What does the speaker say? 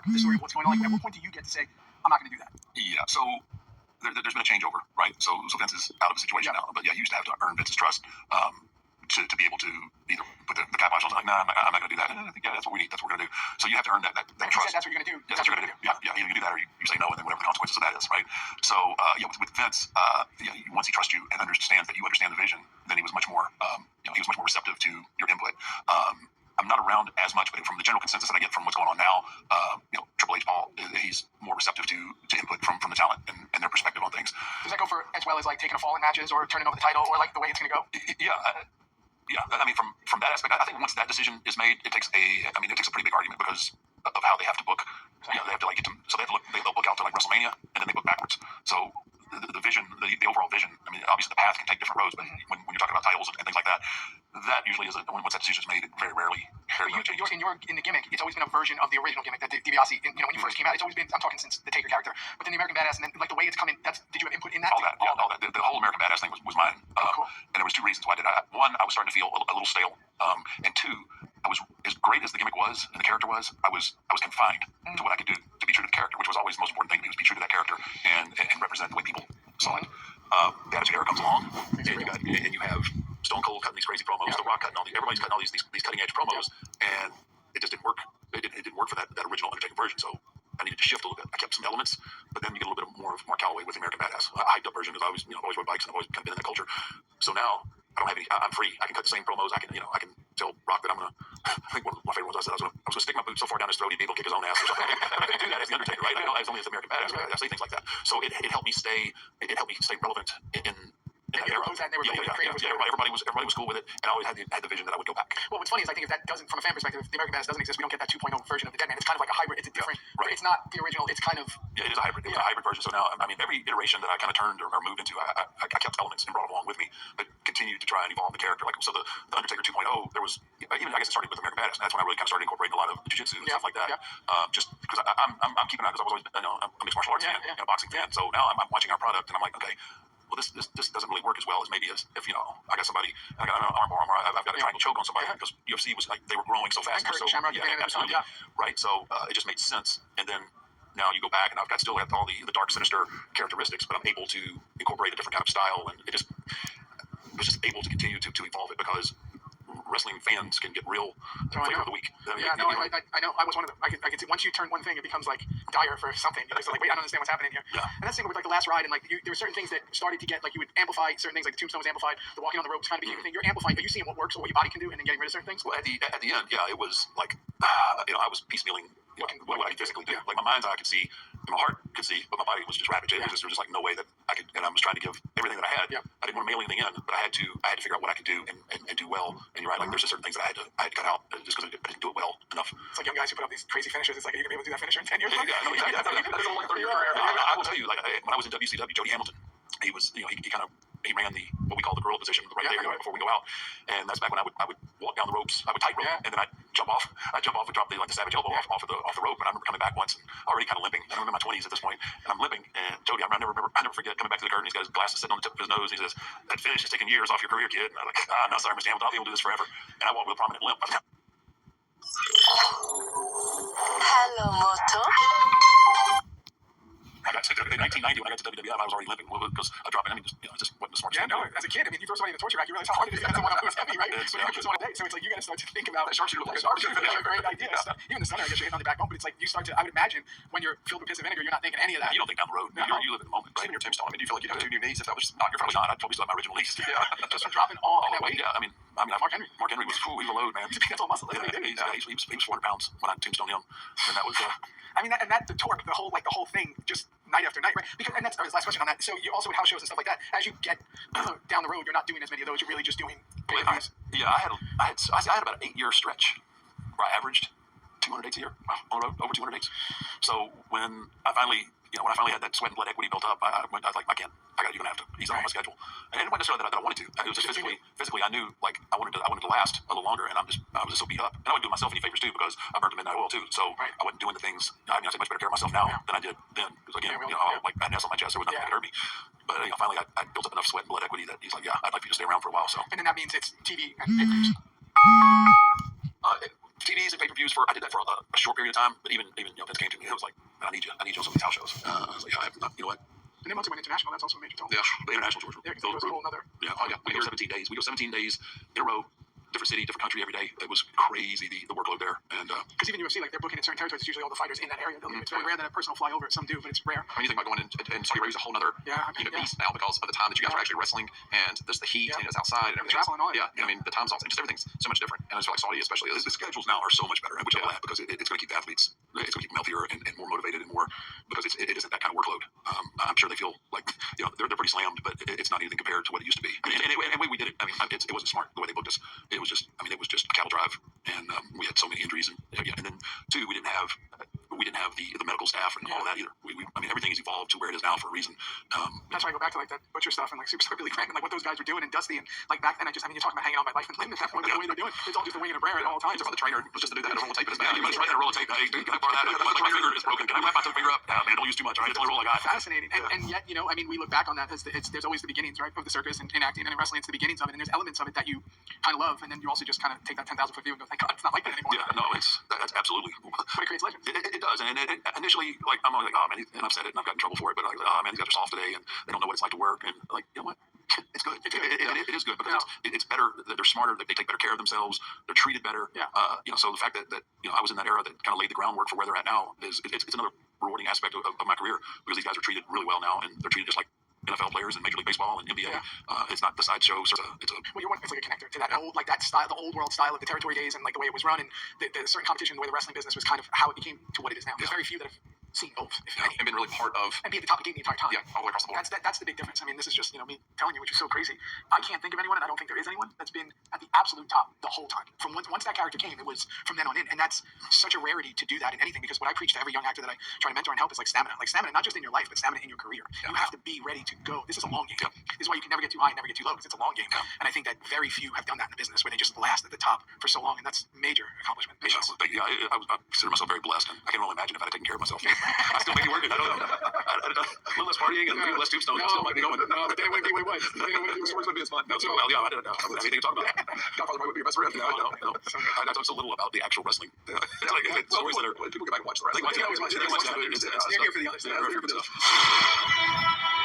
arc of the story of what's going on? Like, at what point do you get to say, I'm not going to do that? Yeah, so there's been a changeover, right? So Vince is out of the situation now, but yeah, you used to have to earn Vince's trust to be able to either put the kibosh on, like, nah, I'm not going to do that. And I think, yeah, that's what we need. That's what we're going to do. So you have to earn that trust. That's what you're going to do. Yeah, that's what you're going to do. Yeah, either you do that or you say no, and then whatever the consequences of that is, right? So yeah, with Vince, once he trusts you and understands that you understand the vision, then he was much more, he was much more receptive to your input. I'm not around as much, but from the general consensus that I get from what's going on now, Triple H Paul, he's more receptive to input from the talent and their perspective on things. Does that go for as well as like taking a fall in matches or turning over the title or like the way it's going to go? Yeah. I mean, from that aspect, I think once that decision is made, it takes a pretty big argument because of how they have to book. They have to they'll book out to like WrestleMania and then they book backwards. So the vision, the overall vision. I mean, obviously the path can take different roads, but when you're talking about titles and things like that, that usually is once that decision is made, it very rarely changes. In the gimmick, it's always been a version of the original gimmick that DiBiase. When you first came out, it's always been. I'm talking since the Taker character, but then the American Badass, and then like the way it's coming. Did you have input in that? All that. The whole American Badass thing was mine. Cool. And there was two reasons why I did it. One, I was starting to feel a little stale, and two, I was as great as the gimmick was and the character was. I was confined to what I could do to be true to the character, which was always the most important thing to me, was be true to that character and represent the way people saw it. The Attitude Era comes along, and you have Stone Cold cutting these crazy promos, The Rock cutting everybody's cutting all these cutting edge promos, and it just didn't work. It didn't work for that original Undertaker version. So I needed to shift a little bit. I kept some elements, but then you get a little bit more of Mark Calloway with the American Badass. I hyped up version because I was always rode bikes and I've always kind of been in that culture. So now I don't have any. I'm free. I can cut the same promos. I can tell Rock that I'm gonna. I think one of my favorite ones I said I was gonna stick my boot so far down his throat he'd be able to kick his own ass or something. I couldn't do that as the Undertaker, right? I know as only as the American Badass. I say things like that. So it helped me stay. It helped me stay relevant in that era. Everybody was cool with it, and I always had the vision that I would go back. Well, what's funny is I think if that doesn't, from a fan perspective, if the American Badass doesn't exist, we don't get that 2.0 version of the Deadman. It's kind of like a hybrid. It's a different. Right. It's not the original. It's kind of. Yeah, it is a hybrid. It was a hybrid version. So now, I mean, every iteration that I kind of turned or moved into, I kept elements and brought them along with me, but continued to try and evolve the character. Like so, the Undertaker 2.0, there was even I guess it started with American Badass. And that's when I really kind of started incorporating a lot of jiu-jitsu and stuff like that. Just because I'm keeping out because I was always I'm a mixed martial arts fan and a boxing fan. So now I'm watching our product and I'm like, okay. Well, this doesn't really work as well as maybe as if I got somebody, I got an armbar, I've got a triangle choke on somebody because UFC was like they were growing so fast. Absolutely. Right. So it just made sense. And then now you go back and I've still got all the dark, sinister characteristics, but I'm able to incorporate a different kind of style, and it was just able to continue to evolve it because wrestling fans can get real flavor of the week. I know. I was one of them. I could see once you turn one thing, it becomes like dire for something. You're like, wait, I don't understand what's happening here. Yeah. And that's the thing with like the last ride, and like there were certain things that started to get like you would amplify certain things, like the tombstone was amplified, the walking on the ropes kind of became a thing. You're amplifying, but you seeing what works or what your body can do, and then getting rid of certain things. Well, at the end, yeah, it was like I was piecemealing what I could physically do. Like my mind's eye could see, and my heart could see, but my body was just rapid. There was just like no way that I could. And I was trying to give everything that I had. I didn't want to mail anything in, but I had to figure out what I could do and do well. And you're right, like there's just certain things that I had to cut out just because I didn't do it well enough. It's like young guys who put up these crazy finishers. It's like, are you gonna be able to do that finisher in 10 years? Yeah, no, exactly. That's a long 30-year career. I will tell you, like when I was in WCW, Jody Hamilton, he was, he kind of. He ran what we call the gorilla position right there before we go out, and that's back when I would walk down the ropes. I would tight rope, and then I'd jump off. and drop the savage elbow off the rope. And I remember coming back once and already kind of limping. I'm in my 20s at this point, and I'm limping. And Jody, I never forget coming back to the curtain. He's got his glasses sitting on the tip of his nose. And he says, "That finish is taking years off your career, kid." And I'm like, "No, sorry, Mr. Hamilton, I'll be able to do this forever." And I walk with a prominent limp. Hello, Moto. I got to in 1990 when I got to WWF, I was already limping because I dropped it. I mean, just wasn't the smart. Yeah, no. As a kid, I mean, you throw somebody in the torture rack, you realize how hard it is to get someone who's heavy, right? So you can put someone a day. So it's like you got to start to think about sharpshooter. Great idea. Even the stunner, I guess you're hitting on the backbone, but it's like you start to. I would imagine when you're filled with piss and vinegar, you're not thinking any of that. You don't think down the road. You live in the moment. Even your tombstone. I mean, do you feel like you'd have 2 new knees if that was not your? Probably not. I'd probably still have my original knees. Just from dropping all in that weight. Yeah, I mean, Mark Henry was he was a load, man. He's a big muscle. He was 400 pounds when I tombstoned him, and that was. I mean, and the torque, the whole thing, just night after night, right? Because, and that's his last question on that. So you also with house shows and stuff like that. As you get down the road, you're not doing as many of those. You're really just doing. I had about an 8-year stretch where I averaged 200 dates a year on the road, over 200 dates. So when I finally had that sweat and blood equity built up, I was like, you're gonna have to ease on my schedule. And it wasn't necessarily that I wanted to. It was just physically, I knew like I wanted to last a little longer, and I was just so beat up. And I wouldn't do myself any favors too because I burned the midnight oil too. So I wasn't doing the things. I take much better care of myself now than I did then. Because again, I had an S on my chest. There was nothing that could hurt me. But finally, I built up enough sweat and blood equity that he's like, I'd like for you to stay around for a while. So. And then that means it's TV and pay-per-views. TVs and pay-per-views I did that for a short period of time, but even Vince came to me. It was like, I need you on some of these house shows. I was like, I'm not, you know what? And then once it went international, that's also a major toll. Yeah, the international tours. Yeah, because it was a whole other. Yeah, oh yeah. We go 17 days. We go 17 days in a row. Different city, different country every day. It was crazy, the workload there. And because even UFC, like they're booking in certain territories, it's usually all the fighters in that area. It's very rare that a person will fly over. Some do, but it's rare. I mean, you think about going in Saudi Arabia is a whole other beast now because of the time that you guys are actually wrestling, and there's the heat and it's outside and everything. Travel and all that. Yeah, I mean the time zones and just everything's so much different. And I just feel like Saudi, especially, the schedules now are so much better, which I'm glad because it's going to keep the athletes, it's going to keep them healthier and more motivated and more because it isn't that kind of workload. I'm sure they feel like they're pretty slammed, but it's not anything compared to what it used to be. And the way we did it, I mean, it wasn't smart the way they booked us. It was just a cattle drive, and we had so many injuries, and then two, we didn't have the medical staff and all of that either. I mean, everything has evolved to where it is now for a reason. That's why I go back to like that butcher stuff and like Super Billy Graham and like what those guys were doing and Dusty and like back then you're talking about hanging out my life and limb at that point. The way they're doing it's all just a wing and a prayer at all times. The trainer was just a dude that had a roll of tape in his bag. He was trying to roll of tape. Hey, dude, can I borrow that? My finger is broken. Can I wrap my finger up? Yeah, man, don't use too much. All right, it's the only roll I got. Fascinating, and yet I mean, we look back on that as there's always the beginnings, right, of the circus and in acting and in wrestling. It's the beginnings of it, and there's elements of it that you kind of love, and then you also just kind of take that 10,000 foot view and go, thank God, it's not like that anymore. Yeah, no, that's absolutely. But it creates legends. It does, and initially, like I'm always like, oh man, and I've said it, and I've gotten in trouble for it, but like, oh man, these guys are soft today, and they don't know what it's like to work, and like, you know what? It's good. It is good because it's better. They're smarter. They take better care of themselves. They're treated better. Yeah. So the fact that I was in that era that kind of laid the groundwork for where they're at now it's another rewarding aspect of my career because these guys are treated really well now, and they're treated just like NFL players in Major League Baseball and NBA. It's not the sideshow. Well, it's like a connector to that old, like that style, the old world style of the territory days, and like the way it was run, and the certain competition, the way the wrestling business was kind of how it became to what it is now. There's very few that have seen both, if any, and been really part of, and be at the top of the game the entire time. Yeah, all the way across the board. That's the big difference. I mean, this is just me telling you, which is so crazy. I can't think of anyone, and I don't think there is anyone that's been at the absolute top the whole time. From once that character came, it was from then on in, and that's such a rarity to do that in anything. Because what I preach to every young actor that I try to mentor and help is like stamina, not just in your life, but stamina in your career. You have to be ready to go. This is a long game. This is why you can never get too high and never get too low, because it's a long game. And I think that very few have done that in the business where they just last at the top for so long, and that's major accomplishment. Patience. I consider myself very blessed, and I can only imagine if I had taken care of myself. I still may be working. I don't know. A little less partying and a little less tombstones. I still might be going. No, but they wouldn't be what it was. The stories would be as fun. No, so, well, yeah, I don't have anything to talk about. Godfather would be your best friend. No. I know so little about the actual wrestling. It's stories that are people go back and watch the wrestling. It's here for the others. They're here for the stuff.